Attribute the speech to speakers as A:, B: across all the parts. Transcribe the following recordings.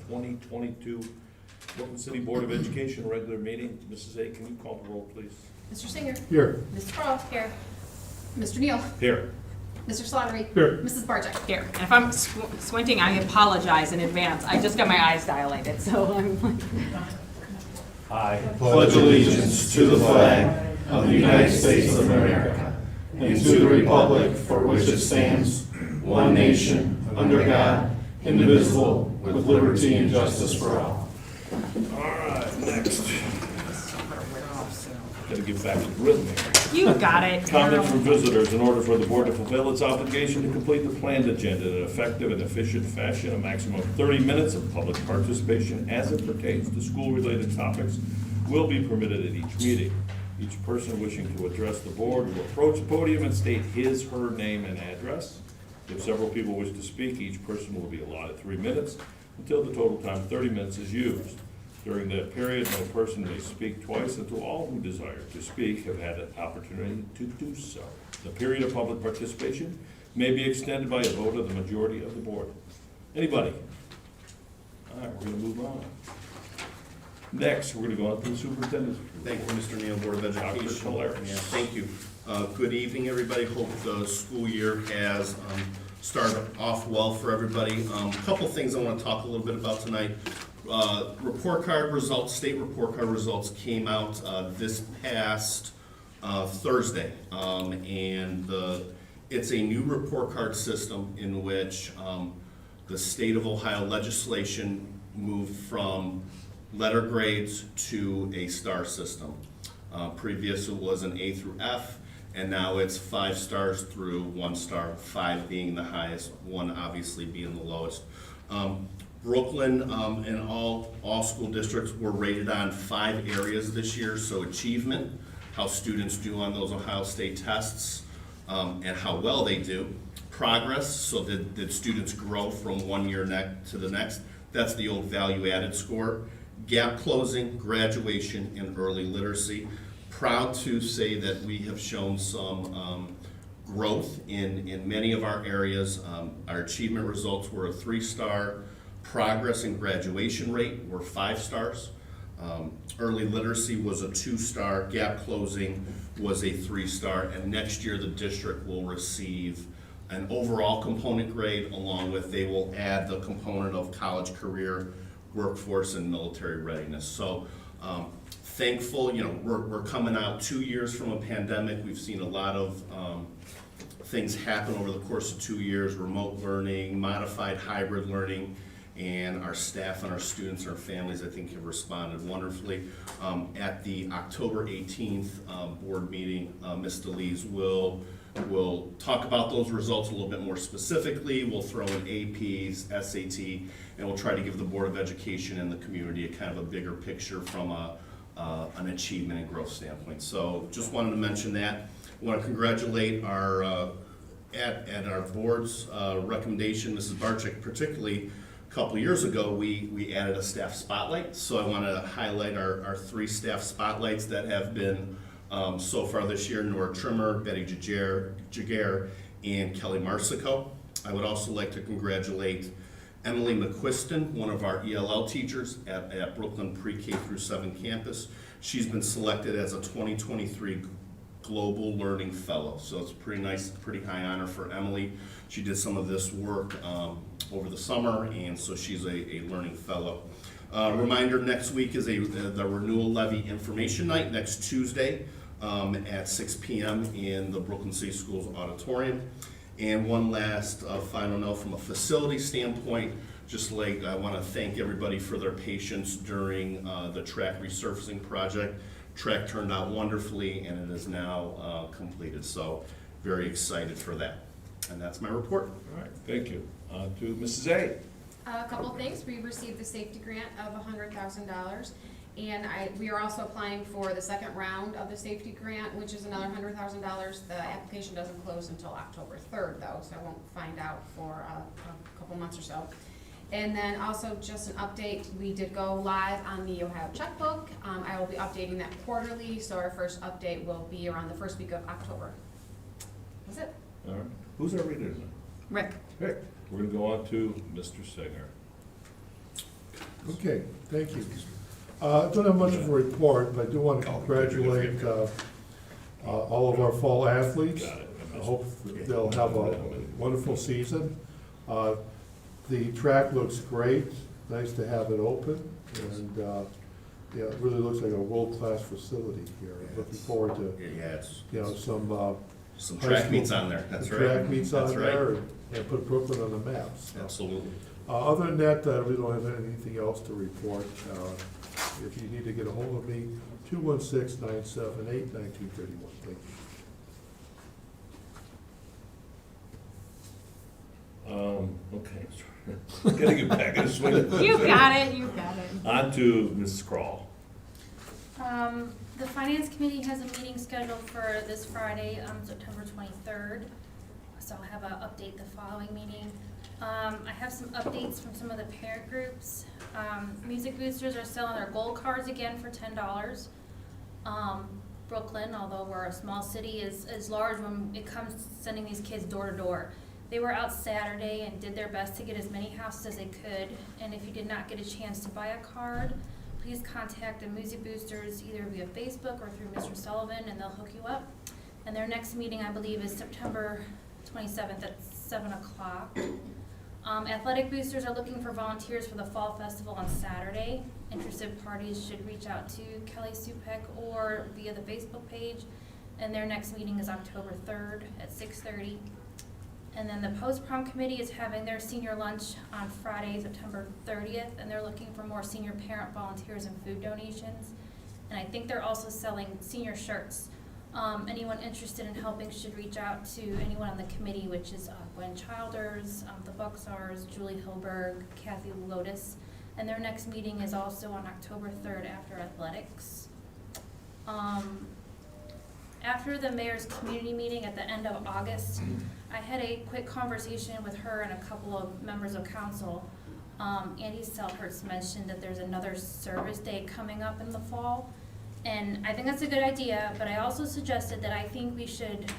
A: 2022 Brooklyn City Board of Education regular meeting. Mrs. A, can you call the roll, please?
B: Mr. Cyngier.
C: Here.
B: Mr. Krall. Here. Mr. Neale.
A: Here.
B: Mr. Slattery.
C: Here.
B: Mrs. Bartczak.
D: Here, and if I'm squinting, I apologize in advance. I just got my eyes dilated, so I'm like.
A: Aye.
E: Pledge allegiance to the flag of the United States of America and to the republic for which it stands, one nation, under God, indivisible, with liberty and justice for all.
A: All right, next. Gotta get back to the rhythm here.
D: You got it.
A: Comments from visitors. In order for the board to fulfill its obligation to complete the planned agenda in an effective and efficient fashion, a maximum of 30 minutes of public participation as it pertains to school-related topics will be permitted at each meeting. Each person wishing to address the board will approach the podium and state his, her name and address. If several people wish to speak, each person will be allotted 3 minutes until the total time 30 minutes is used. During that period, no person may speak twice until all who desire to speak have had an opportunity to do so. The period of public participation may be extended by a vote of the majority of the board. Anybody? All right, we're gonna move on. Next, we're gonna go on to the superintendent's report.
F: Thank you, Mr. Neale, Board of Education.
A: Dr. Polaris.
F: Yeah, thank you. Good evening, everybody. Hope the school year has started off well for everybody. A couple things I want to talk a little bit about tonight. Report card results, state report card results came out this past Thursday. It's a new report card system in which the state of Ohio legislation moved from letter grades to a star system. Previous it was an A through F, and now it's 5 stars through 1 star, 5 being the highest, 1 obviously being the lowest. Brooklyn and all school districts were rated on 5 areas this year. So achievement, how students do on those Ohio State tests, and how well they do. Progress, so did students grow from one year to the next? That's the old value added score. Gap closing, graduation, and early literacy. Proud to say that we have shown some growth in many of our areas. Our achievement results were a 3-star. Progress and graduation rate were 5 stars. Early literacy was a 2-star. Gap closing was a 3-star. And next year the district will receive an overall component grade, along with they will add the component of college, career, workforce, and military readiness. So thankful, we're coming out 2 years from a pandemic. We've seen a lot of things happen over the course of 2 years: remote learning, modified hybrid learning. And our staff and our students, our families, I think, have responded wonderfully. At the October 18th board meeting, Ms. DeLees will talk about those results a little bit more specifically. We'll throw in APs, SAT, and we'll try to give the Board of Education and the community a kind of a bigger picture from an achievement and growth standpoint. So just wanted to mention that. I want to congratulate our at our board's recommendation, Mrs. Bartczak particularly. A couple years ago, we added a staff spotlight, so I want to highlight our 3 staff spotlights that have been so far this year: Nora Trimmer, Betty Jaguar, and Kelly Marsico. I would also like to congratulate Emily McQuiston, one of our ELL teachers at Brooklyn Pre-K through 7 campus. She's been selected as a 2023 Global Learning Fellow, so it's pretty nice, pretty high honor for Emily. She did some of this work over the summer, and so she's a learning fellow. Reminder, next week is the renewal levy information night, next Tuesday at 6 p.m. in the Brooklyn City Schools auditorium. And one last final note from a facility standpoint, I want to thank everybody for their patience during the track resurfacing project. Track turned out wonderfully, and it is now completed, so very excited for that. And that's my report.
A: All right, thank you. To Mrs. A.
B: A couple things. We received the safety grant of $100,000, and we are also applying for the second round of the safety grant, which is another $100,000. The application doesn't close until October 3rd, though, so I won't find out for a couple months or so. And then also just an update, we did go live on the Ohio checkbook. I will be updating that quarterly, so our first update will be around the first week of October. That's it.
A: All right. Who's our reader tonight?
D: Rick.
A: Rick. We're going to go on to Mr. Singer.
C: Okay, thank you. I don't have much of a report, but I do want to congratulate all of our fall athletes. I hope they'll have a wonderful season. The track looks great, nice to have it open, and yeah, it really looks like a world-class facility here. Looking forward to,
F: Yeah, it's
C: some
F: track
C: high
F: meets
C: school-
F: on there, that's right.
C: track meets
F: That's
C: on
F: right.
C: there and put Brooklyn on the map. So.
F: Absolutely.
C: Other than that, we don't have anything else to report. If you need to get a hold of me, 216-978-1931. Thank you.
A: Okay. Gotta get back in the swing of things.
D: You got it, you got it.
A: On to Mrs. Krall.
G: The Finance Committee has a meeting scheduled for this Friday, September 23rd. So I'll have an update the following meeting. I have some updates from some of the parent groups. Music Boosters are selling their gold cards again for $10. Brooklyn, although we're a small city, is large when it comes to sending these kids door to door. They were out Saturday and did their best to get as many houses as they could. And if you did not get a chance to buy a card, please contact the Music Boosters either via Facebook or through Mr. Sullivan, and they'll hook you up. And their next meeting, I believe, is September 27th at 7 o'clock. Athletic Boosters are looking for volunteers for the Fall Festival on Saturday. Interested parties should reach out to Kelly Supek or via the Facebook page. And their next meeting is October 3rd at 6:30. And then the post-prom committee is having their senior lunch on Friday, September 30th, and they're looking for more senior parent volunteers and food donations. And I think they're also selling senior shirts. Anyone interested in helping should reach out to anyone on the committee, which is Gwen Childers, the Bucksars, Julie Hilberg, Kathy Lotus. And their next meeting is also on October 3rd after athletics. After the mayor's community meeting at the end of August, I had a quick conversation with her and a couple of members of council. Andy Selhertz mentioned that there's another service day coming up in the fall. And I think that's a good idea, but I also suggested that I think we should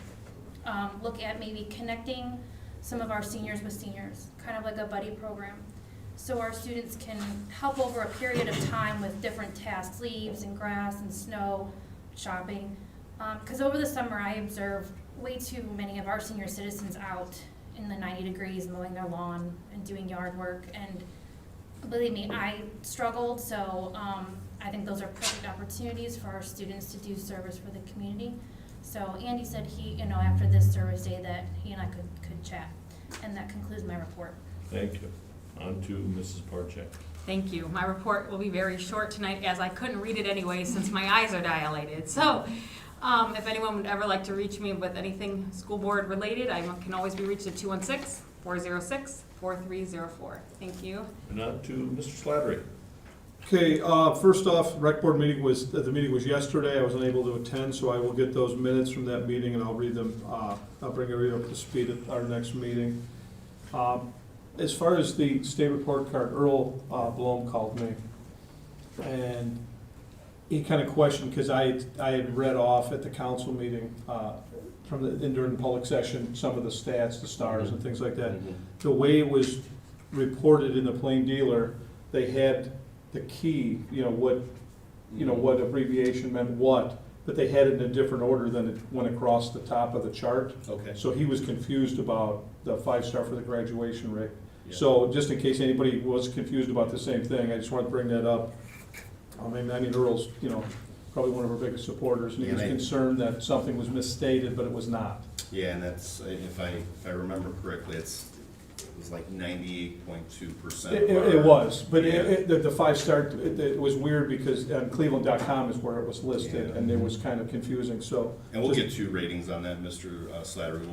G: look at maybe connecting some of our seniors with seniors, kind of like a buddy program. So our students can help over a period of time with different tasks, leaves and grass and snow, shopping. Because over the summer, I observed way too many of our senior citizens out in the 90 degrees mowing their lawn and doing yard work. And believe me, I struggled, so I think those are perfect opportunities for our students to do service for the community. So Andy said he, after this service day that he and I could chat. And that concludes my report.
A: Thank you. On to Mrs. Bartczak.
D: Thank you. My report will be very short tonight as I couldn't read it anyway since my eyes are dilated. So if anyone would ever like to reach me with anything school board related, I can always be reached at 216-406-4304. Thank you.
A: And on to Mr. Slattery.
E: Okay, first off, rec board meeting was yesterday. I was unable to attend, so I will get those minutes from that meeting and I'll read them. I'll bring everybody up to speed at our next meeting. As far as the state report card, Earl Blom called me and he kind of questioned, because I had read off at the council meeting during the public session some of the stats, the stars and things like that. The way it was reported in the plain dealer, they had the key, what abbreviation meant what, but they had it in a different order than it went across the top of the chart.
F: Okay.
E: So he was confused about the 5-star for the graduation rate.
F: Yeah.
E: So just in case anybody was confused about the same thing, I just wanted to bring that up. I mean, Earl's, probably one of our biggest supporters, and he was concerned that something was misstated, but it was not.
F: Yeah, and that's, if I remember correctly, it was like 98.2%.
E: It was, but
F: Yeah.
E: the 5-star, it was weird because on Cleveland.com is where it was listed,
F: Yeah.
E: and it was kind of confusing, so.
F: And we'll get 2 ratings on that, Mr. Slattery.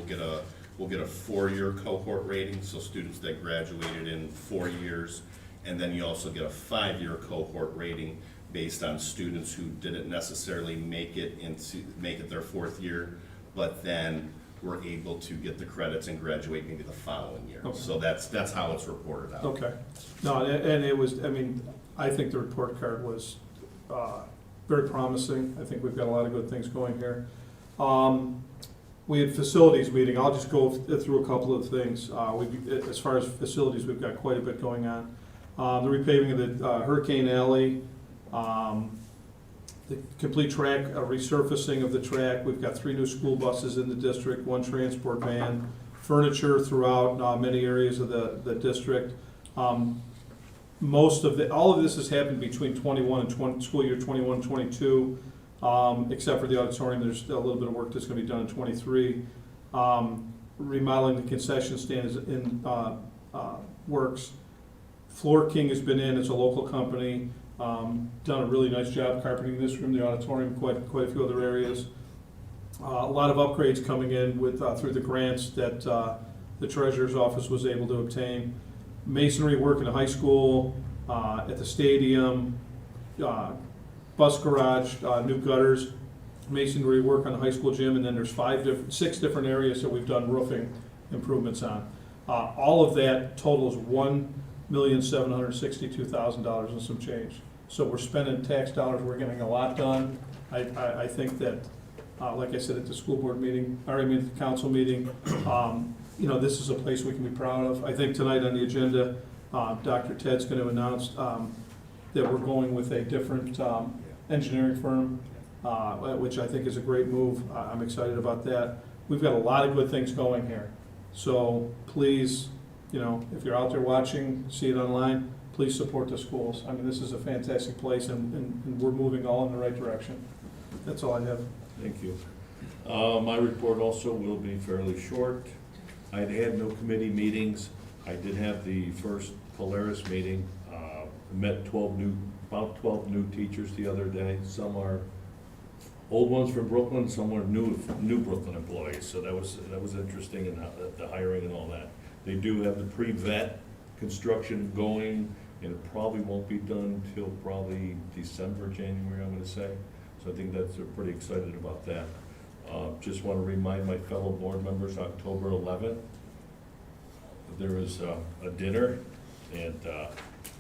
F: We'll get a 4-year cohort rating, so students that graduated in 4 years. And then you also get a 5-year cohort rating based on students who didn't necessarily make it their 4th year, but then were able to get the credits and graduate maybe the following year.
E: Okay.
F: So that's how it's reported out.
E: Okay. No, and it was, I think the report card was very promising. I think we've got a lot of good things going here. We had facilities meeting. I'll just go through a couple of things. As far as facilities, we've got quite a bit going on.
H: The repaving of the Hurricane Alley, the complete track, resurfacing of the track. We've got 3 new school buses in the district, 1 transport van, furniture throughout many areas of the district. All of this has happened between 21 and 20, school year 21, 22, except for the auditorium. There's still a little bit of work that's going to be done in 23. Remodeling the concession stand is in works. Floor King has been in, it's a local company, done a really nice job carpeting this room, the auditorium, quite a few other areas. A lot of upgrades coming in with through the grants that the treasurer's office was able to obtain. Masonry work in the high school, at the stadium, bus garage, new gutters, masonry work on the high school gym, and then there's 6 different areas that we've done roofing improvements on. All of that totals $1,762,000 and some change. So we're spending tax dollars, we're getting a lot done. I think that, like I said at the school board meeting, at the council meeting, this is a place we can be proud of. I think tonight on the agenda, Dr. Ted's going to announce that we're going with a different engineering firm, which I think is a great move. I'm excited about that. We've got a lot of good things going here. So please, if you're out there watching, see it online, please support the schools. I mean, this is a fantastic place, and we're moving all in the right direction. That's all I have.
A: Thank you. My report also will be fairly short. I had no committee meetings. I did have the first Polaris meeting. Met about 12 new teachers the other day. Some are old ones from Brooklyn, some are new Brooklyn employees. So that was interesting, and the hiring and all that. They do have the pre-vet construction going, and it probably won't be done until probably December, January, I'm gonna say. So I think they're pretty excited about that. Just want to remind my fellow board members, October 11th, there is a dinner, and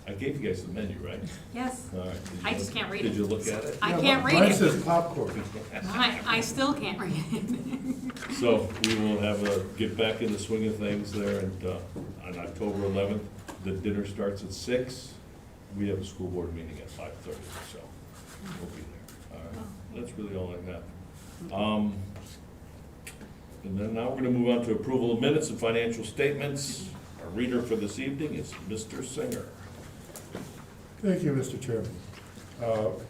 A: I gave you guys the menu, right?
D: Yes.
A: All right.
D: I just can't read it.
A: Did you look at it?
D: I can't read
C: Mine
D: it.
C: says popcorn.
D: I still can't read it.
A: So we will get back in the swing of things there, and on October 11th, the dinner starts at 6. We have a school board meeting at 5:30, so we'll be there. All right, that's really all I have. And then now we're gonna move on to approval of minutes and financial statements. Our reader for this evening is Mr. Cyngier.
C: Thank you, Mr. Chairman.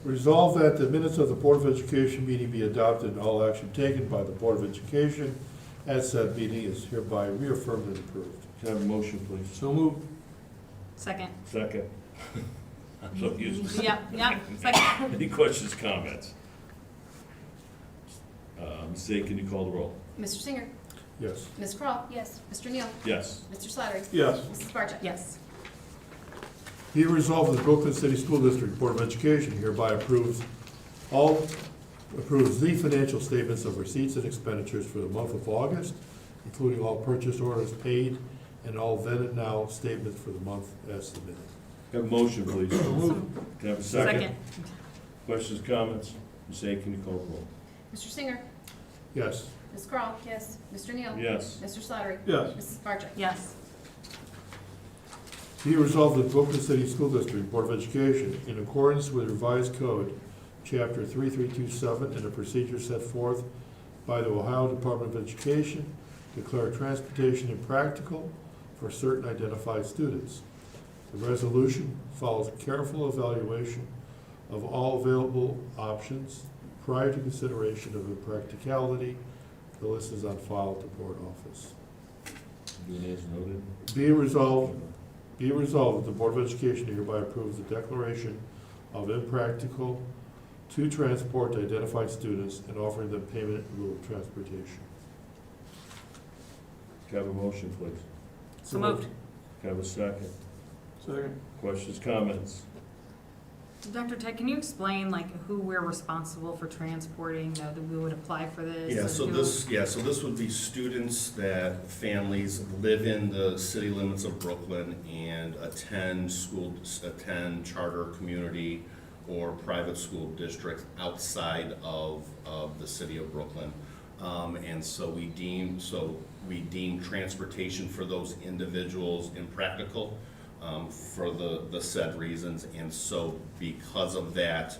C: Resolve that the minutes of the Board of Education meeting be adopted and all action taken by the Board of Education at said meeting is hereby reaffirmed and approved.
A: Can I have a motion, please?
H: So moved.
D: Second.
A: Second. I'm so used to
D: Yep, second.
A: Any questions, comments? Ms. Zay, can you call the roll?
B: Mr. Singer.
C: Yes.
B: Ms. Krall.
G: Yes.
B: Mr. Neale.
A: Yes.
B: Mr. Slattery.
H: Yes.
B: Mrs. Bartczak.
D: Yes.
C: Be it resolved that the Brooklyn City School District Board of Education hereby approves the financial statements of receipts and expenditures for the month of August, including all purchase orders paid and all then and now statements for the month as submitted.
A: Have a motion, please. Can I have a second?
D: Second.
A: Questions, comments? Ms. Zay, can you call the roll?
B: Mr. Singer.
C: Yes.
B: Ms. Krall. Yes. Mr. Neale.
A: Yes.
B: Mr. Slattery.
H: Yes.
B: Mrs. Bartczak.
D: Yes.
C: Be it resolved that the Brooklyn City School District Board of Education, in accordance with revised code, Chapter 3327, and the procedures set forth by the Ohio Department of Education, declare transportation impractical for certain identified students. The resolution follows careful evaluation of all available options prior to consideration of impracticality. The list is on file at the board office.
A: Duly as noted.
C: Be it resolved that the Board of Education hereby approves the declaration of impractical to transport identified students and offering them payment in lieu of transportation.
A: Can I have a motion, please?
D: So moved.
A: Can I have a second?
H: Second.
A: Questions, comments?
D: Dr. Ted, can you explain who we're responsible for transporting, that we would apply for this?
F: Yeah,
D: and
F: so
D: who-
F: this would be students that families live in the city limits of Brooklyn and attend charter community or private school districts outside of the city of Brooklyn. And so we deem transportation for those individuals impractical. for the said reasons. And so because of that,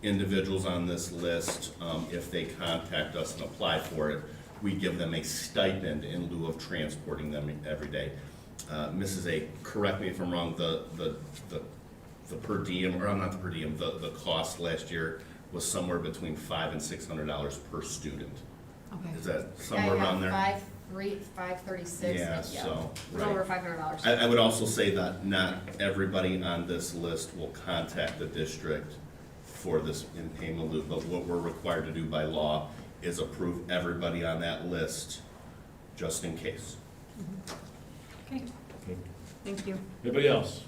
F: individuals on this list, if they contact us and apply for it, we give them a stipend in lieu of transporting them every day. Mrs. A, correct me if I'm wrong, the per diem, or not the per diem, the cost last year was somewhere between $500 and $600 per student.
D: Okay.
F: Is that somewhere around there?
B: $536.
F: Yeah, so,
B: It's over
F: right.
B: $500.
F: I would also say that not everybody on this list will contact the district for this in payment lieu, but what we're required to do by law is approve everybody on that list, just in case.
D: Okay,
A: Okay.
D: thank you.
A: Anybody else?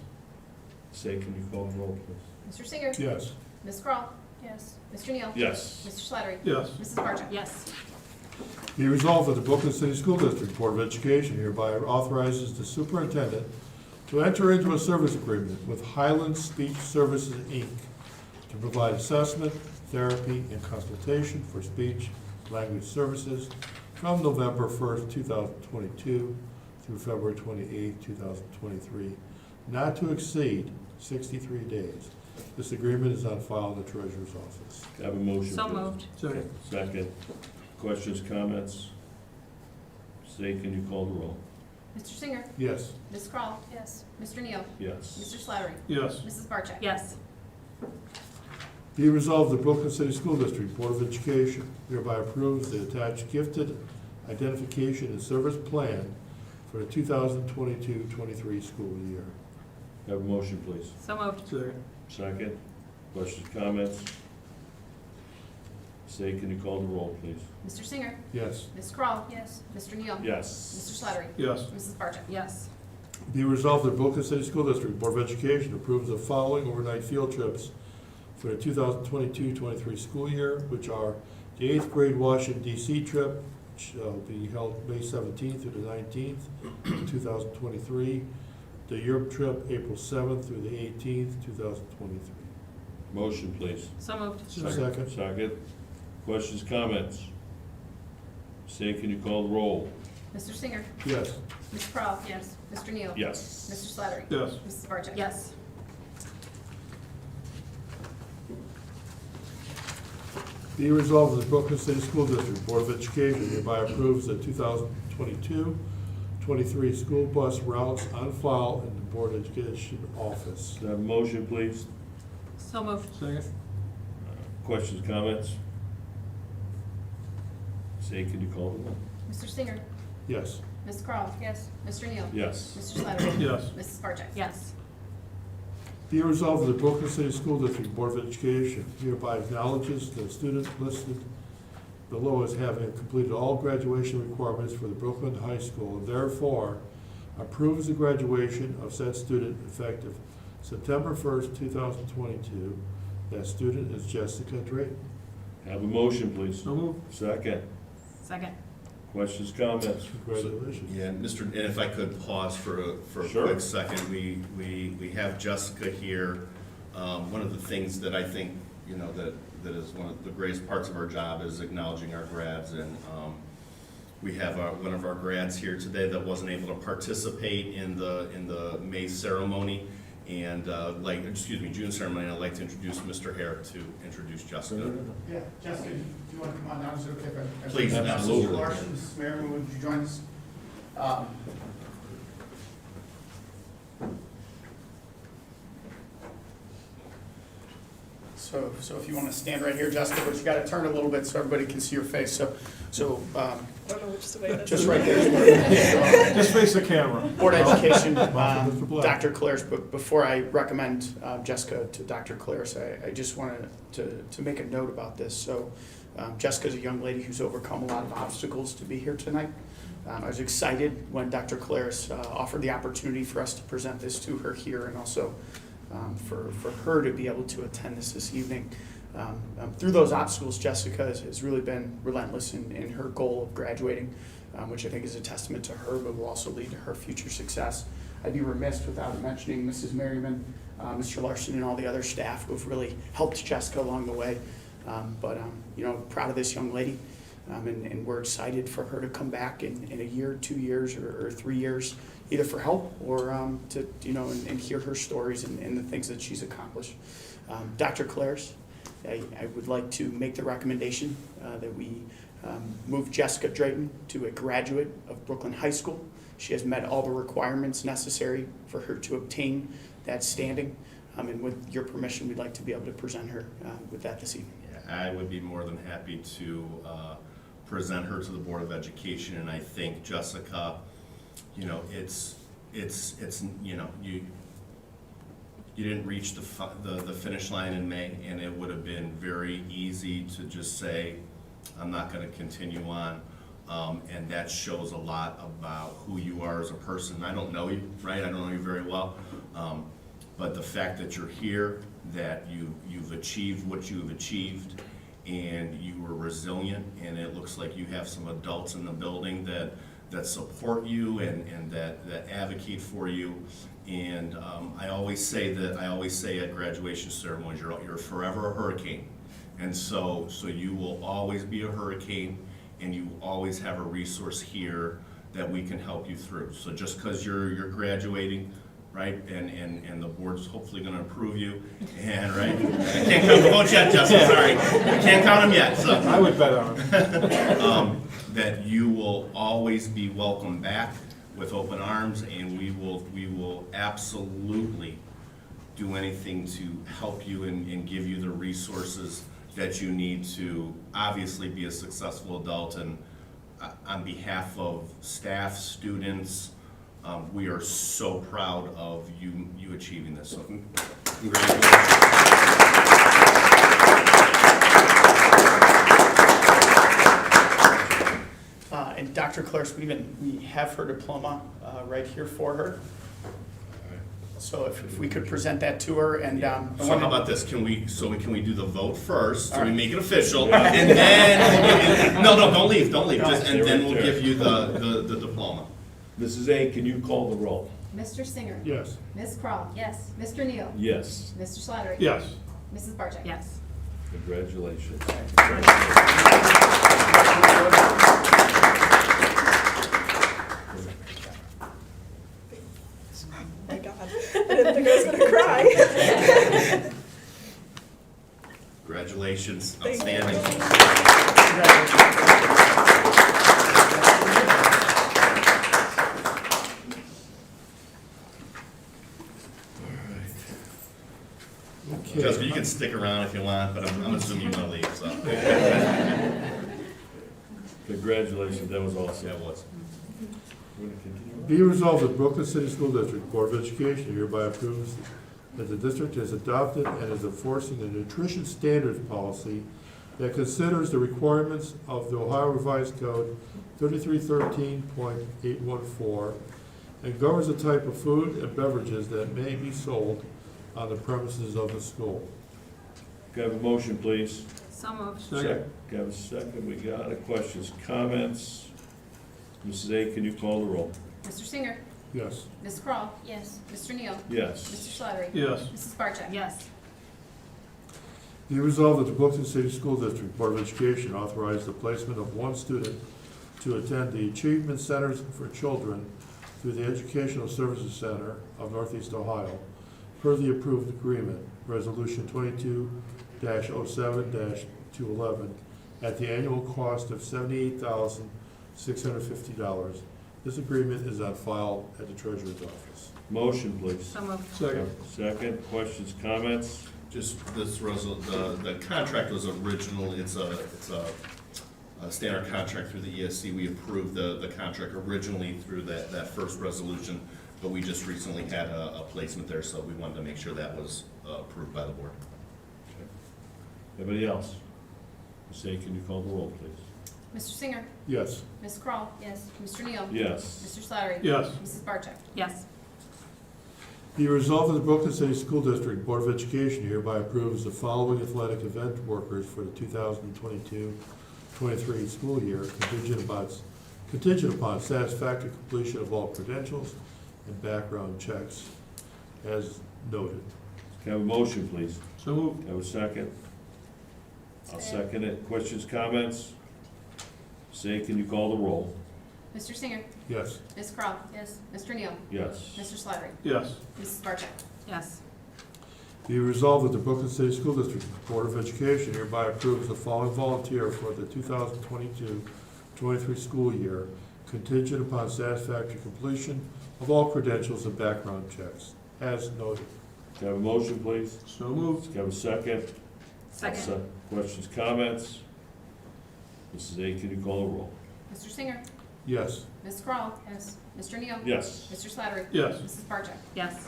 A: Say, can you call the roll, please?
B: Mr. Cyngier?
C: Yes.
B: Ms. Krall?
G: Yes.
B: Mr. Neale?
A: Yes.
B: Mr. Slattery?
H: Yes.
B: Mrs. Bartczak?
D: Yes.
C: Be resolved that the Brooklyn City School District Board of Education hereby authorizes the superintendent to enter into a service agreement with Highland Speech Services, Inc. to provide assessment, therapy, and consultation for speech language services from November 1st, 2022 through February 28th, 2023, not to exceed 63 days. This agreement is on file in the Treasurer's Office.
A: Have a motion,
D: So
A: please.
D: moved.
H: Second.
A: Second. Questions, comments? Say, can you call the roll?
B: Mr. Cyngier?
C: Yes.
B: Ms. Krall?
G: Yes.
B: Mr. Neale?
A: Yes.
B: Mr. Slattery?
H: Yes.
B: Mrs. Bartczak?
D: Yes.
C: Be resolved, the Brooklyn City School District Board of Education hereby approves the attached gifted identification and service plan for the 2022-23 school year.
A: Have a motion, please.
D: So moved.
H: Second.
A: Second. Questions, comments? Say, can you call the roll, please?
B: Mr. Cyngier?
C: Yes.
B: Ms. Krall?
G: Yes.
B: Mr. Neale?
A: Yes.
B: Mr. Slattery?
H: Yes.
B: Mrs. Bartczak?
D: Yes.
C: Be resolved, the Brooklyn City School District Board of Education approves the following overnight field trips for the 2022-23 school year, which are the 8th grade Washington DC trip, which will be held May 17th through the 19th, 2023. The Europe trip, April 7th through the 18th, 2023.
A: Motion, please.
D: So moved.
C: Second.
A: Second. Questions, comments? Say, can you call the roll?
B: Mr. Cyngier?
C: Yes.
B: Ms. Krall? Yes. Mr. Neale?
A: Yes.
B: Mr. Slattery?
H: Yes.
B: Mrs. Bartczak?
D: Yes.
C: Be resolved that the Brooklyn City School District Board of Education hereby approves the 2022-23 school bus routes on file in the Board of Education office.
A: Have a motion, please?
D: So moved.
H: Second.
A: Questions, comments? Say, can you call the roll?
B: Mr. Cyngier?
C: Yes.
B: Ms. Krall?
G: Yes.
B: Mr. Neale?
A: Yes.
B: Mr. Slattery?
H: Yes.
B: Mrs. Bartczak?
D: Yes.
C: Be it resolved that the Brooklyn City School District Board of Education hereby acknowledges the student listed below as having completed all graduation requirements for the Brooklyn High School, and therefore approves the graduation of said student effective September 1st, 2022. That student is Jessica Drayton.
A: Have a motion, please.
H: So moved.
A: Second.
D: Second.
A: Questions, comments?
C: Congratulations.
F: Yeah, and if I could pause for a
A: Sure.
F: quick second, we have Jessica here. One of the things that I think, you know, that is one of the greatest parts of our job is acknowledging our grads, and we have one of our grads here today that wasn't able to participate in the May ceremony, and June ceremony. I'd like to introduce Mr. Hare to introduce Jessica.
I: Yeah, Jessica, do you want to come on down? Is it okay if I?
F: Please, absolutely.
I: Mr. Larson, Mrs. Merriman, would you join us? So if you want to stand right here, Jessica, but you got to turn a little bit so everybody can see your face. So
J: I don't know which way that's.
I: just right there.
H: Just face the camera.
I: Board of Education,
C: Mr. Black.
I: Dr. Claris, but before I recommend Jessica to Dr. Claris, I just wanted to make a note about this. So Jessica's a young lady who's overcome a lot of obstacles to be here tonight. I was excited when Dr. Claris offered the opportunity for us to present this to her here, and also for her to be able to attend this evening. Through those obstacles, Jessica has really been relentless in her goal of graduating, which I think is a testament to her, but will also lead to her future success. I'd be remiss without mentioning Mrs. Merriman, Mr. Larson, and all the other staff who have really helped Jessica along the way. Proud of this young lady. And we're excited for her to come back in a year, 2 years, or 3 years, either for help or to, and hear her stories and the things that she's accomplished. Dr. Clares, I would like to make the recommendation that we move Jessica Drayton to a graduate of Brooklyn High School. She has met all the requirements necessary for her to obtain that standing. And with your permission, we'd like to be able to present her with that this evening.
F: I would be more than happy to present her to the Board of Education, and I think Jessica, it's you didn't reach the finish line in May, and it would have been very easy to just say, I'm not going to continue on, and that shows a lot about who you are as a person. I don't know you, right? I don't know you very well, but the fact that you're here, that you've achieved what you've achieved, and you were resilient, and it looks like you have some adults in the building that support you and that advocate for you. And I always say at graduation ceremonies, you're forever a hurricane. And so you will always be a hurricane, and you always have a resource here that we can help you through. So just because you're graduating, right, and the board's hopefully going to approve you, and right, I can't count the votes yet, Justin. Sorry, I can't count them yet. So
H: I would bet on it.
F: that you will always be welcome back with open arms, and we will absolutely do anything to help you and give you the resources that you need to obviously be a successful adult. And on behalf of staff, students, we are so proud of you achieving this. So congratulations.
I: And Dr. Clares, we have her diploma right here for her. So if we could present that to her, and
F: So how about this? Can we do the vote first? So we
I: right.
F: make it official, and then no, don't leave. Just, and then we'll
A: Right there.
F: give you the diploma.
A: Mrs. A, can you call the roll?
B: Mr. Cyngier.
C: Yes.
B: Ms. Krall.
G: Yes.
B: Mr. Neale.
A: Yes.
B: Mr. Slattery.
H: Yes.
B: Mrs. Bartczak.
D: Yes.
A: Congratulations.
J: Oh my God, I didn't think I was gonna cry.
F: Congratulations,
J: Thank you.
F: outstanding.
C: Okay.
F: Jessica, you can stick around if you want, but I'm assuming you want to leave. So
A: Congratulations, that was awesome.
F: yeah, it was.
A: We're gonna continue on.
C: Be resolved that Brooklyn City School District Board of Education hereby approves that the district has adopted and is enforcing a nutrition standards policy that considers the requirements of the Ohio Revised Code 3313.814 and governs the type of food and beverages that may be sold on the premises of the school.
A: Can I have a motion, please?
D: So moved.
H: Second.
A: Can I have a second? We got it. Questions, comments? Mrs. A, can you call the roll?
B: Mr. Cyngier.
C: Yes.
B: Ms. Krall.
G: Yes.
B: Mr. Neale.
A: Yes.
B: Mr. Slattery.
H: Yes.
B: Mrs. Bartczak.
D: Yes.
C: Be resolved that the Brooklyn City School District Board of Education authorize the placement of one student to attend the Achievement Centers for Children through the Educational Services Center of Northeast Ohio, per the approved agreement, Resolution 22-07-211, at the annual cost of $78,650. This agreement is on file at the Treasurer's Office.
A: Motion, please.
D: So moved.
H: Second.
A: Second, questions, comments?
F: Just this the contract was original. It's a standard contract through the ESC. We approved the contract originally through that first resolution, but we just recently had a placement there, so we wanted to make sure that was approved by the board.
A: Anybody else? Ms. A, can you call the roll, please?
B: Mr. Cyngier.
C: Yes.
B: Ms. Krall.
G: Yes.
B: Mr. Neale.
A: Yes.
B: Mr. Slattery.
H: Yes.
B: Mrs. Bartczak.
D: Yes.
C: Be resolved that the Brooklyn City School District Board of Education hereby approves the following athletic event workers for the 2022-23 school year, contingent upon satisfactory completion of all credentials and background checks, as noted.
A: Can I have a motion, please?
H: So moved.
A: Can I have a second? I'll second it. Questions, comments? Say, can you call the roll?
B: Mr. Cyngier?
C: Yes.
B: Ms. Krall?
G: Yes.
B: Mr. Neale?
A: Yes.
B: Mr. Slattery?
H: Yes.
B: Mrs. Bartczak?
D: Yes.
C: Be resolved that the Brooklyn City School District Board of Education hereby approves the following volunteer for the 2022-23 school year, contingent upon satisfactory completion of all credentials and background checks, as noted.
A: Can I have a motion, please?
H: So moved.
A: Can I have a second?
D: Second.
A: Questions, comments? Mrs. A, can you call the roll?
B: Mr. Cyngier?
C: Yes.
B: Ms. Krall? Yes. Mr. Neale?
A: Yes.
B: Mr. Slattery?
H: Yes.
B: Mrs. Bartczak?
D: Yes.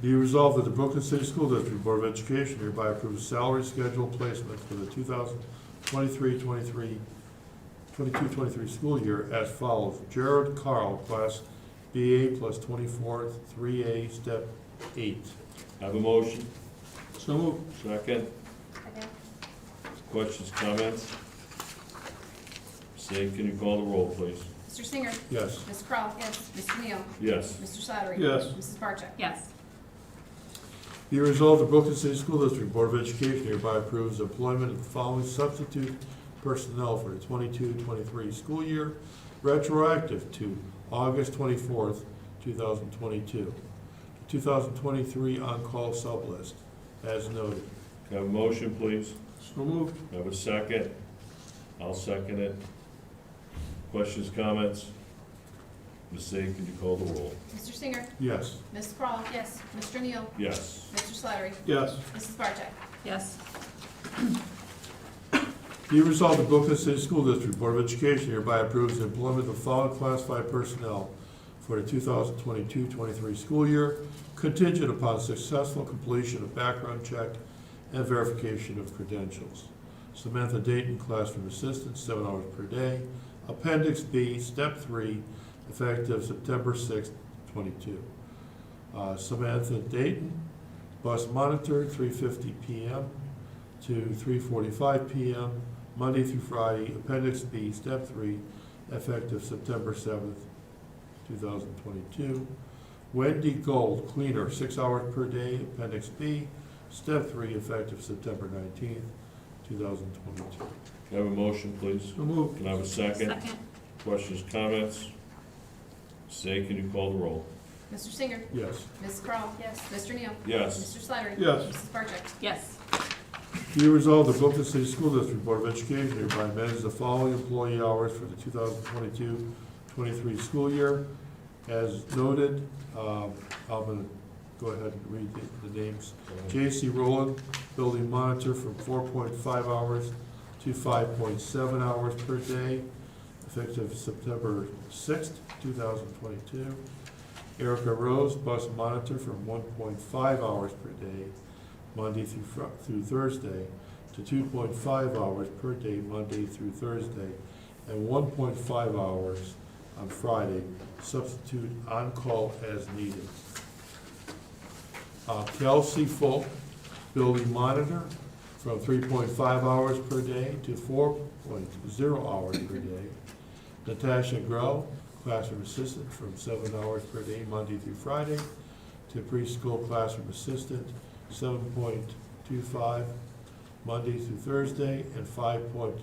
C: Be resolved that the Brooklyn City School District Board of Education hereby approves salary schedule placement for the 2023 school year as follows. Jared Krall, Class BA plus 24, 3A, Step 8.
A: Have a motion?
H: So moved.
A: Second?
G: Second.
A: Questions, comments? Say, can you call the roll, please?
B: Mr. Cyngier?
C: Yes.
B: Ms. Krall? Yes. Mr. Neale?
A: Yes.
B: Mr. Slattery?
H: Yes.
B: Mrs. Bartczak?
D: Yes.
C: Be resolved the Brooklyn City School District Board of Education hereby approves employment of the following substitute personnel for the 22-23 school year, retroactive to August 24th, 2022. 2023 on-call sublist, as noted.
A: Can I have a motion, please?
H: So moved.
A: Can I have a second? I'll second it. Questions, comments? Ms. A, can you call the roll?
B: Mr. Cyngier?
C: Yes.
B: Ms. Krall?
G: Yes.
B: Mr. Neale?
A: Yes.
B: Mr. Slattery?
H: Yes.
B: Mrs. Bartczak?
D: Yes.
C: Be resolved the Brooklyn City School District Board of Education hereby approves the employment of the following classified personnel for the 2022-23 school year, contingent upon successful completion of background check and verification of credentials. Samantha Dayton, classroom assistant, 7 hours per day. Appendix B, Step 3, effective September 6th, 22. Samantha Dayton, bus monitor, 3:50 p.m. to 3:45 p.m., Monday through Friday. Appendix B, Step 3, effective September 7th, 2022. Wendy Gold, cleaner, 6 hours per day. Appendix B, Step 3, effective September 19th, 2022.
A: Can I have a motion, please?
H: So moved.
A: Can I have a second?
D: Second.
A: Questions, comments? Say, can you call the roll?
B: Mr. Cyngier?
C: Yes.
B: Ms. Krall?
G: Yes.
B: Mr. Neale?
A: Yes.
B: Mr. Slattery?
H: Yes.
B: Mrs. Bartczak?
D: Yes.
C: Be resolved, the Brooklyn City School District Board of Education hereby amends the following employee hours for the 2022-23 school year. As noted, I'm going to go ahead and read the names. J.C. Rowland, building monitor, from 4.5 hours to 5.7 hours per day, effective September 6th, 2022. Erica Rose, bus monitor, from 1.5 hours per day, Monday through Thursday, to 2.5 hours per day, Monday through Thursday, and 1.5 hours on Friday, substitute on-call as needed. Kelsey Folk, building monitor, from 3.5 hours per day to 4.0 hours per day. Natasha Grell, classroom assistant, from 7 hours per day, Monday through Friday, to preschool classroom assistant, 7.25 Monday through Thursday, and 5.5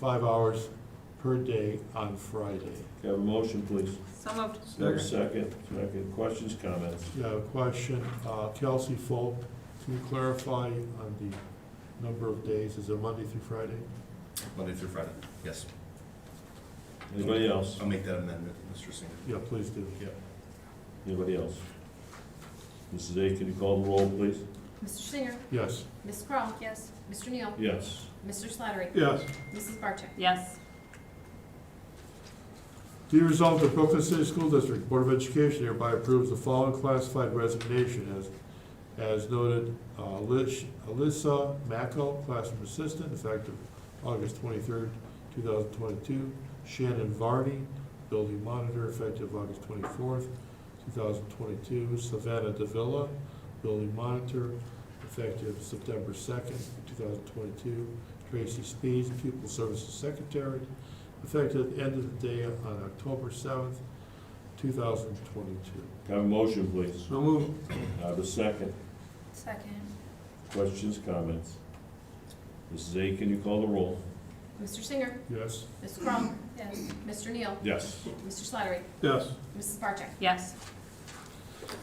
C: hours per day on Friday.
A: Can I have a motion, please?
D: So moved.
A: Can I have a second? Second. Questions, comments?
C: Yeah, a question, Kelsey Folk, can you clarify on the number of days? Is it Monday through Friday?
F: Monday through Friday, yes.
A: Anybody else?
F: I'll make that amendment, Mr. Singer.
C: Yeah, please do.
A: Anybody else? Mrs. A, can you call the roll, please?
B: Mr. Cyngier?
C: Yes.
B: Ms. Krall?
G: Yes.
B: Mr. Neale?
A: Yes.
B: Mr. Slattery?
H: Yes.
B: Mrs. Bartczak?
D: Yes.
C: Be resolved that Brooklyn City School District Board of Education hereby approves the following classified resignation as noted. Alyssa Macco, classroom assistant, effective August 23rd, 2022. Shannon Varney, building monitor, effective August 24th, 2022. Savannah Davila, building monitor, effective September 2nd, 2022. Tracy Speeds, pupil services secretary, effective end of the day on October 7th, 2022.
A: Can I have a motion, please?
H: So moved.
A: Can I have a second?
G: Second.
A: Questions, comments? Mrs. A, can you call the roll?
B: Mr. Singer.
C: Yes.
B: Ms. Krall.
G: Yes.
B: Mr. Neale.
A: Yes.
B: Mr. Slattery.
H: Yes.
B: Mrs. Bartczak.
D: Yes.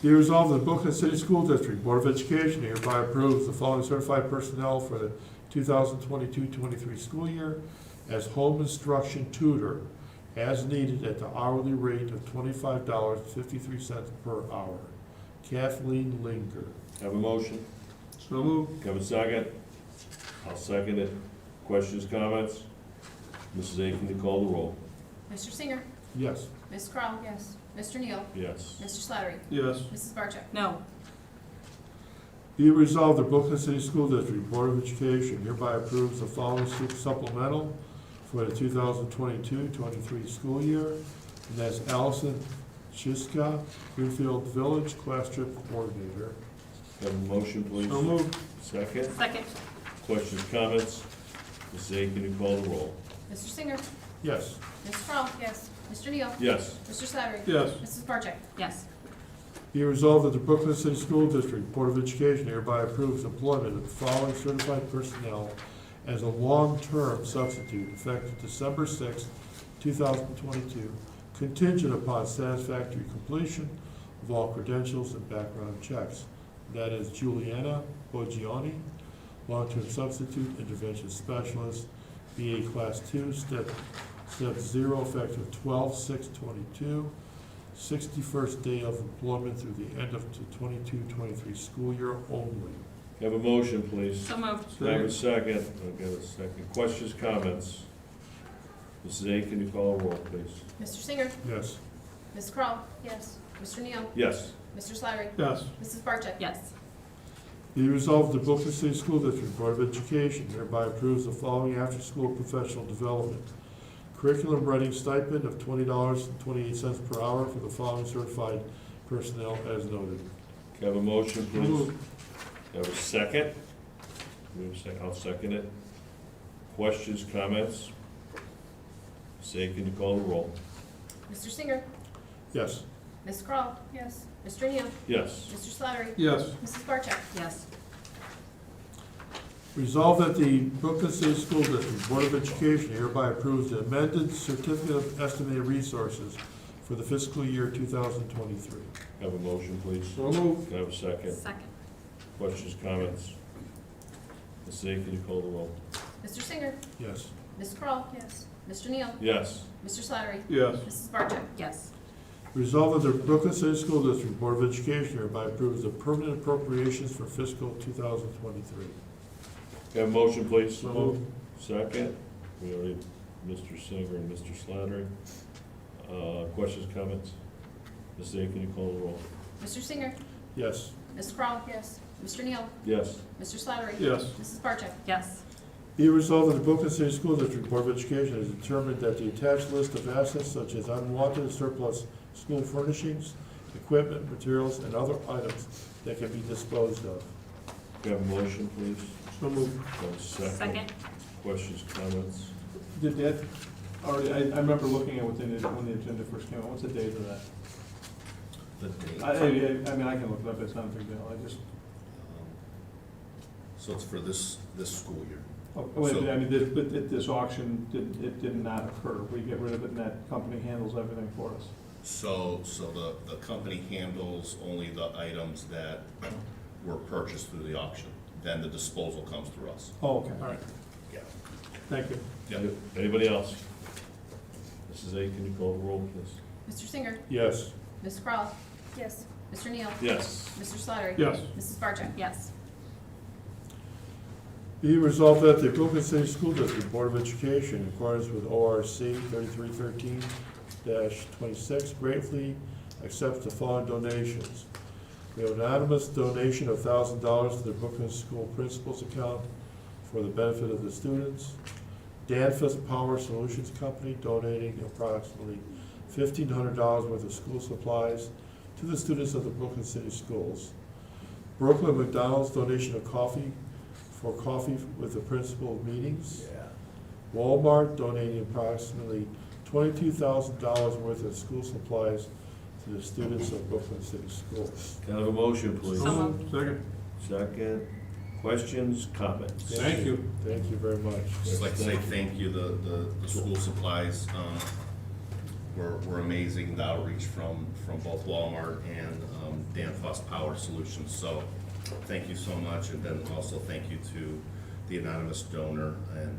C: Be resolved that the Brooklyn City School District Board of Education hereby approves the following certified personnel for the 2022-23 school year as home instruction tutor as needed at the hourly rate of $25.53 per hour. Kathleen Linger.
A: Have a motion?
H: So moved.
A: Have a second? I'll second it. Questions, comments? Mrs. A, can you call the roll?
B: Mr. Singer.
C: Yes.
B: Ms. Krall.
G: Yes.
B: Mr. Neale.
A: Yes.
B: Mr. Slattery.
H: Yes.
B: Mrs. Bartczak.
D: No.
C: Be it resolved, the Brooklyn City School District Board of Education hereby approves the following supplemental for the 2022-23 school year, and that's Allison Chiska, Greenfield Village Class Trip Coordinator.
A: Have a motion, please?
H: So moved.
A: Second?
D: Second.
A: Questions, comments? Mrs. A, can you call the roll?
B: Mr. Singer.
C: Yes.
B: Ms. Krall. Yes. Mr. Neale.
A: Yes.
B: Mr. Slattery.
H: Yes.
B: Mrs. Bartczak.
D: Yes.
C: Be resolved that the Brooklyn City School District Board of Education hereby approves employment of the following certified personnel as a long-term substitute effective December 6, 2022, contingent upon satisfactory completion of all credentials and background checks. That is Juliana Boggioni, long-term substitute intervention specialist, BA Class 2, Step 0, effective 12/6/22, 61st day of employment through the end of the 22-23 school year only.
A: Have a motion, please?
D: So moved.
A: Can I have a second? I'll give a second. Questions, comments? Mrs. A, can you call the roll, please?
B: Mr. Singer.
C: Yes.
B: Ms. Krall.
G: Yes.
B: Mr. Neale.
A: Yes.
B: Mr. Slattery.
H: Yes.
B: Mrs. Bartczak.
D: Yes.
C: Be resolved, the Brooklyn City School District Board of Education hereby approves the following after-school professional development curriculum writing stipend of $20.28 per hour for the following certified personnel as noted.
A: Can I have a motion,
H: So
A: please?
H: moved.
A: Have a second? We have a second. I'll second it. Questions, comments? Mrs. A, can you call the roll?
B: Mr. Singer.
C: Yes.
B: Ms. Krall.
G: Yes.
B: Mr. Neale.
A: Yes.
B: Mr. Slattery.
H: Yes.
B: Mrs. Bartczak.
D: Yes.
C: Resolved that the Brooklyn City School District Board of Education hereby approves the amended certificate of estimated resources for the fiscal year 2023.
A: Have a motion, please?
H: So moved.
A: Can I have a second?
D: Second.
A: Questions, comments? Mrs. A, can you call the roll?
B: Mr. Singer.
C: Yes.
B: Ms. Krall.
G: Yes.
B: Mr. Neale.
A: Yes.
B: Mr. Slattery.
H: Yes.
B: Mrs. Bartczak.
D: Yes.
C: Resolved that the Brooklyn City School District Board of Education hereby approves the permanent appropriations for fiscal 2023.
A: Have a motion, please?
H: So moved.
A: Second? We already, Mr. Singer and Mr. Slattery. Questions, comments? Mrs. A, can you call the roll?
B: Mr. Singer.
C: Yes.
B: Ms. Krall.
G: Yes.
B: Mr. Neale.
A: Yes.
B: Mr. Slattery.
H: Yes.
B: Mrs. Bartczak.
D: Yes.
C: Be resolved that the Brooklyn City School District Board of Education has determined that the attached list of assets such as unwanted surplus school furnishings, equipment, materials, and other items that can be disposed of.
A: Can I have a motion, please?
H: So moved.
A: Have a second?
D: Second.
A: Questions, comments?
H: Did that, already, I remember looking at when the agenda first came out. What's the date of that?
F: The date.
H: I mean, I can look it up. It's not a big deal. I just,
F: So it's for this school year.
H: oh, wait, I mean, this auction, did not occur. We get rid of it and that company handles everything for us.
F: So the company handles only the items that were purchased through the auction. Then the disposal comes through us.
H: Oh, okay, all right.
F: Yeah.
H: Thank you.
A: Anybody else? Mrs. A, can you call the roll, please?
B: Mr. Singer.
C: Yes.
B: Ms. Krall.
G: Yes.
B: Mr. Neale.
A: Yes.
B: Mr. Slattery.
H: Yes.
B: Mrs. Bartczak.
D: Yes.
C: Be resolved that the Brooklyn City School District Board of Education, in accordance with ORC 3313-26, gratefully accepts the following donations. We have an anonymous donation of $1,000 to the Brooklyn School Principals account for the benefit of the students. Danfoss Power Solutions Company donating approximately $1,500 worth of school supplies to the students of the Brooklyn City Schools. Brooklyn McDonald's donation of coffee for coffee with the principal meetings. Walmart donating approximately $22,000 worth of school supplies to the students of Brooklyn City Schools.
A: Can I have a motion, please?
D: So moved.
H: Second.
A: Second. Questions, comments?
H: Thank you.
C: Thank you very much.
F: Just like to say thank you, the school supplies were amazing, the outreach from both Walmart and Danfoss Power Solutions, so thank you so much, and then also thank you to the anonymous donor and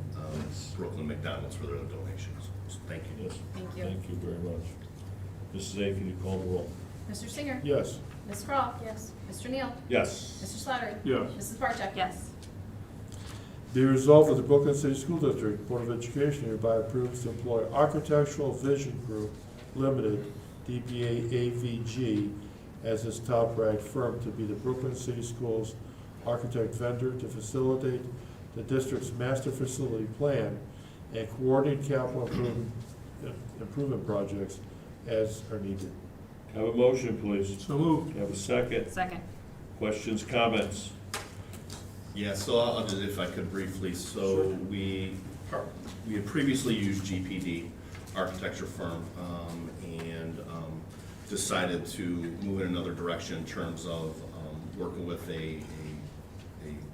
F: Brooklyn McDonald's for their donations. So thank you.
A: Yes.
B: Thank you.
A: Thank you very much. Mrs. A, can you call the roll?
B: Mr. Cyngier.
C: Yes.
B: Ms. Krall.
G: Yes.
B: Mr. Neale.
A: Yes.
B: Mr. Slattery.
H: Yes.
B: Mrs. Bartczak.
D: Yes.
C: Be resolved that the Brooklyn City School District Board of Education hereby approves to employ Architectural Vision Group Limited, DBA AVG, as its top-ranked firm to be the Brooklyn City Schools architect vendor to facilitate the district's master facility plan and coordinate capital improvement projects as are needed.
A: Have a motion, please.
H: So moved.
A: Have a second.
D: Second.
A: Questions, comments?
F: Yeah, so I'll just, if I could briefly, so we had previously used GPD, architecture firm, and decided to move in another direction in terms of working with a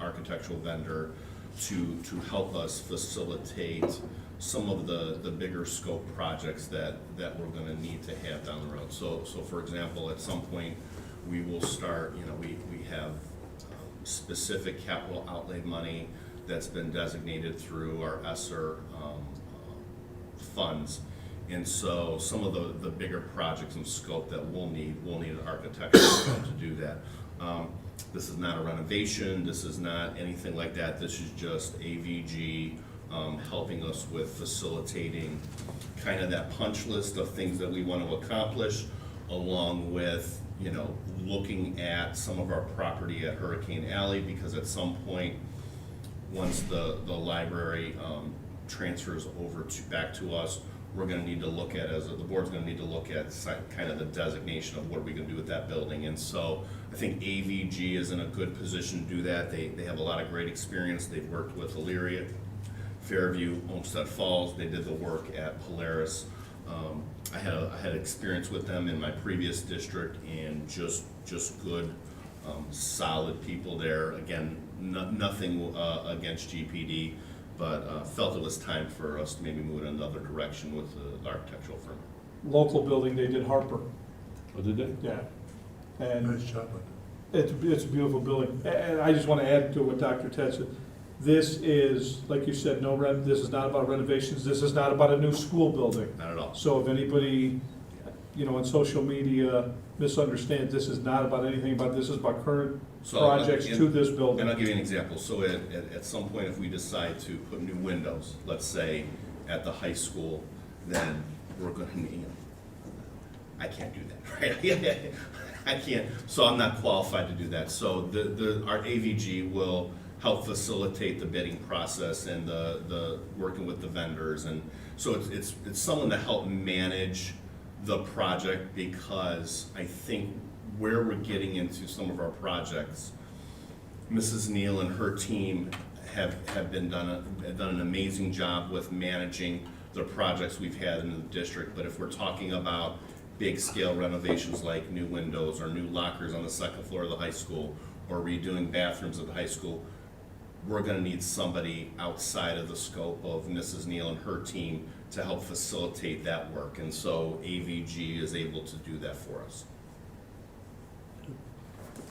F: architectural vendor to help us facilitate some of the bigger scope projects that we're gonna need to have down the road. So for example, at some point, we will start, we have specific capital outlay money that's been designated through our ESSER funds. And so some of the bigger projects and scope that we'll need an architectural firm to do that. This is not a renovation, this is not anything like that, this is just AVG helping us with facilitating kind of that punch list of things that we want to accomplish, along with, looking at some of our property at Hurricane Alley, because at some point, once the library transfers over back to us, we're gonna need to look at, the board's gonna need to look at kind of the designation of what are we gonna do with that building. And so I think AVG is in a good position to do that. They have a lot of great experience. They've worked with Elyria, Fairview, Olmsted Falls. They did the work at Polaris. I had experience with them in my previous district, and just good, solid people there. Again, nothing against GPD, but felt it was time for us to maybe move in another direction with the architectural firm.
H: Local building, they did Harper.
A: Oh, did they?
H: Yeah. And
C: Nice job.
H: it's a beautiful building. And I just want to add to what Dr. Ted said. This is, like you said, this is not about renovations. This is not about a new school building.
F: Not at all.
H: So if anybody, on social media misunderstands, this is not about anything this is about current
F: So,
H: projects
F: and-
H: to this
F: And
H: building.
F: I'll give you an example. So at some point, if we decide to put new windows, let's say at the high school, then we're gonna need, I can't do that, right? I can't, so I'm not qualified to do that. So our AVG will help facilitate the bidding process and the working with the vendors. And so it's someone to help manage the project, because I think where we're getting into some of our projects, Mrs. Neale and her team have done an amazing job with managing the projects we've had in the district. But if we're talking about big scale renovations like new windows or new lockers on the second floor of the high school, or redoing bathrooms at the high school, we're gonna need somebody outside of the scope of Mrs. Neale and her team to help facilitate that work. And so AVG is able to do that for us.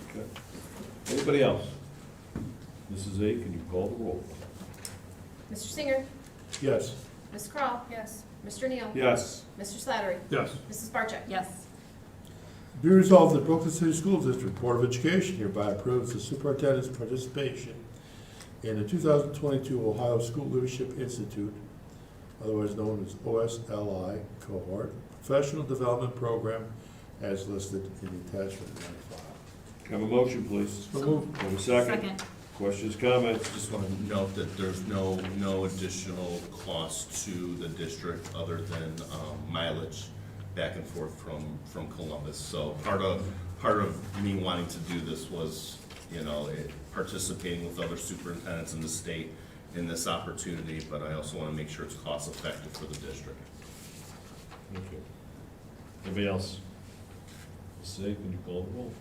A: Okay. Anybody else? Mrs. A, can you call the roll?
B: Mr. Cyngier.
C: Yes.
B: Ms. Krall.
G: Yes.
B: Mr. Neale.
A: Yes.
B: Mr. Slattery.
H: Yes.
B: Mrs. Bartczak.
D: Yes.
C: Be resolved that Brooklyn City School District Board of Education hereby approves the superintendent's participation in the 2022 Ohio School Leadership Institute, otherwise known as OSLI cohort, professional development program as listed in the attachment 95.
A: Have a motion, please.
H: So moved.
A: Have a second?
D: Second.
A: Questions, comments?
F: Just want to note that there's no additional cost to the district other than mileage back and forth from Columbus. So part of me wanting to do this was, participating with other superintendents in the state in this opportunity, but I also want to make sure it's cost effective for the district.
A: Thank you. Anybody else? Mrs. A, can you call the roll?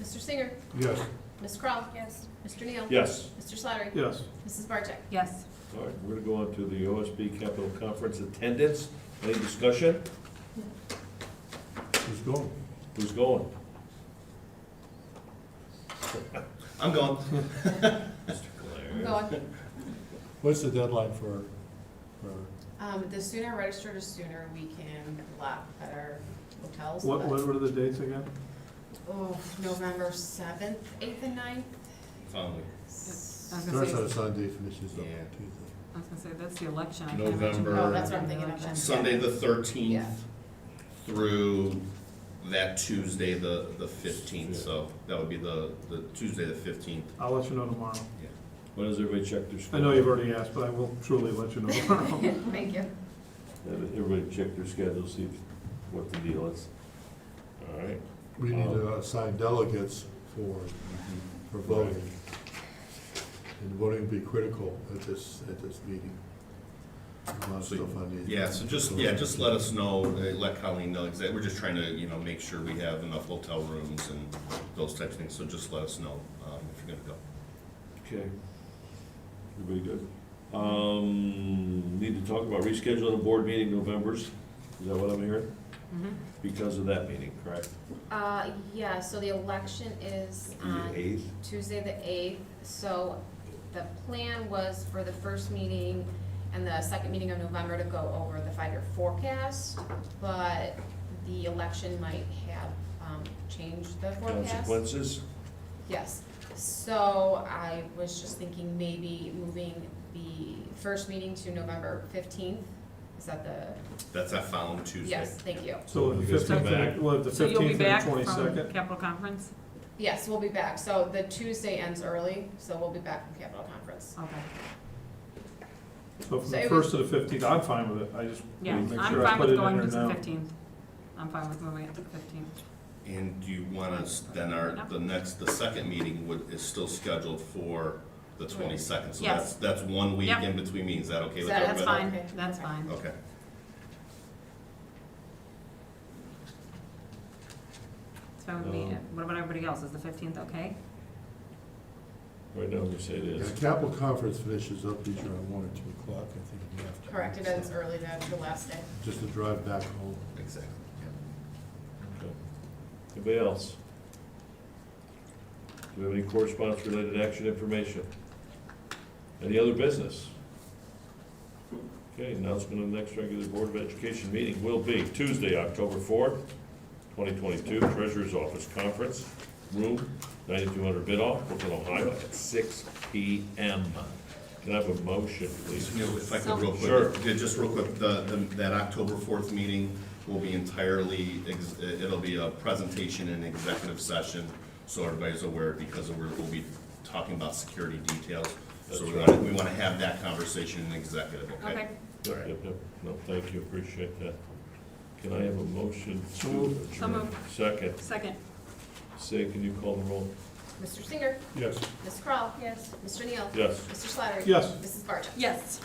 B: Mr. Cyngier.
C: Yes.
B: Ms. Krall?
G: Yes.
B: Mr. Neale?
A: Yes.
B: Mr. Slattery?
H: Yes.
B: Mrs. Bartczak?
D: Yes.
A: All right, we're gonna go on to the OSB Capital Conference attendance. Any discussion?
C: Who's going?
A: Who's going?
F: I'm going.
A: Mr.
B: I'm
A: Claire.
B: going.
C: What's the deadline for,
B: The sooner registered, the sooner we can lot at our hotels.
H: What
B: but-
H: are the dates again?
B: Oh, November 7th, 8th, and 9th.
F: Following.
D: I was gonna
C: starts on
D: say,
C: Sunday, finishes on
F: Yeah.
C: Tuesday?
D: I was gonna say, that's the election. I can't imagine.
F: November.
B: Oh, that's what I'm thinking of.
D: Election.
F: Sunday the 13th
B: Yeah.
F: through that Tuesday the 15th, so that would be the Tuesday the 15th.
H: I'll let you know tomorrow.
A: When does everybody check their
H: I
A: schedule?
H: know you've already asked, but I will truly let you know tomorrow.
B: Thank you.
A: Everybody check their schedule, see what the deal is. All right.
C: We need to assign delegates for voting. And voting will be critical at this meeting. A lot of
F: So,
C: stuff on the.
F: Yeah, so just let us know, let Colleen know, exactly, we're just trying to, make sure we have enough hotel rooms and those types of things, so just let us know, if you're gonna go.
A: Okay. Everybody good? Need to talk about rescheduling a board meeting November's, is that what I'm hearing?
D: Mhm.
A: Because of that meeting, correct?
B: Yeah, so the election is on
A: The 8th?
B: Tuesday the 8th. So the plan was for the first meeting and the second meeting of November to go over the 5-year forecast, but the election might have changed the forecast.
A: Consequences?
B: Yes, so I was just thinking maybe moving the first meeting to November 15th. Is that the,
F: That's that following Tuesday.
B: yes, thank you.
H: So the
A: You guys come
H: 15th,
A: back.
H: we'll have the
D: So you'll be
H: 15th and
D: back
H: the
D: from
H: 22nd?
D: Capital Conference?
B: Yes, we'll be back. So the Tuesday ends early, so we'll be back from Capitol Conference.
D: Okay.
H: So from
B: So
H: the
B: it
H: 1st to the 15th, I'm fine with it, I just
D: Yeah,
H: want to make
D: I'm
H: sure I
D: fine
H: put
D: with
H: it in
D: going
H: there
D: to the
H: now.
D: 15th. I'm fine with moving it to the 15th.
F: And do you want us, then the second meeting is still scheduled for the 22nd? So
D: Yes.
F: that's 1 week
D: Yep.
F: in between meetings, is that okay with
B: That's
F: everybody?
D: That's fine,
B: Okay.
D: that's fine.
F: Okay.
D: It's fine with me. What about everybody else? Is the 15th okay?
A: Right now, we say it
C: Yeah,
A: is.
C: Capital Conference finishes up usually around 1 or 2 o'clock, I think, in the afternoon.
B: Correct, it ends early the last day.
C: Just to drive back home.
F: Exactly.
A: Okay. Anybody else? Do we have any correspondence-related action information? Any other business? Okay, announcement of the next regular Board of Education meeting will be Tuesday, October 4th, 2022, Treasurer's Office Conference Room, 9200 Bidoff, Brooklyn, Ohio, at 6 p.m. Can I have a motion, please?
F: If I could real quick.
A: Sure.
F: Yeah, just real quick, that October 4th meeting will be entirely, it'll be a presentation and executive session, so everybody's aware, because we'll be talking about security details. So we want to have that conversation in executive, okay?
D: Okay.
A: Yep, yep. No, thank you, appreciate that. Can I have a motion to
H: So moved.
A: adjourn?
D: So moved.
A: Second.
D: Second.
A: Say, can you call the roll?
B: Mr. Singer,
C: Yes.
B: Ms. Krall,
G: Yes.
B: Mr. Neale.
A: Yes.
B: Mr. Slattery.
H: Yes.
B: Mrs. Bartczak.
D: Yes.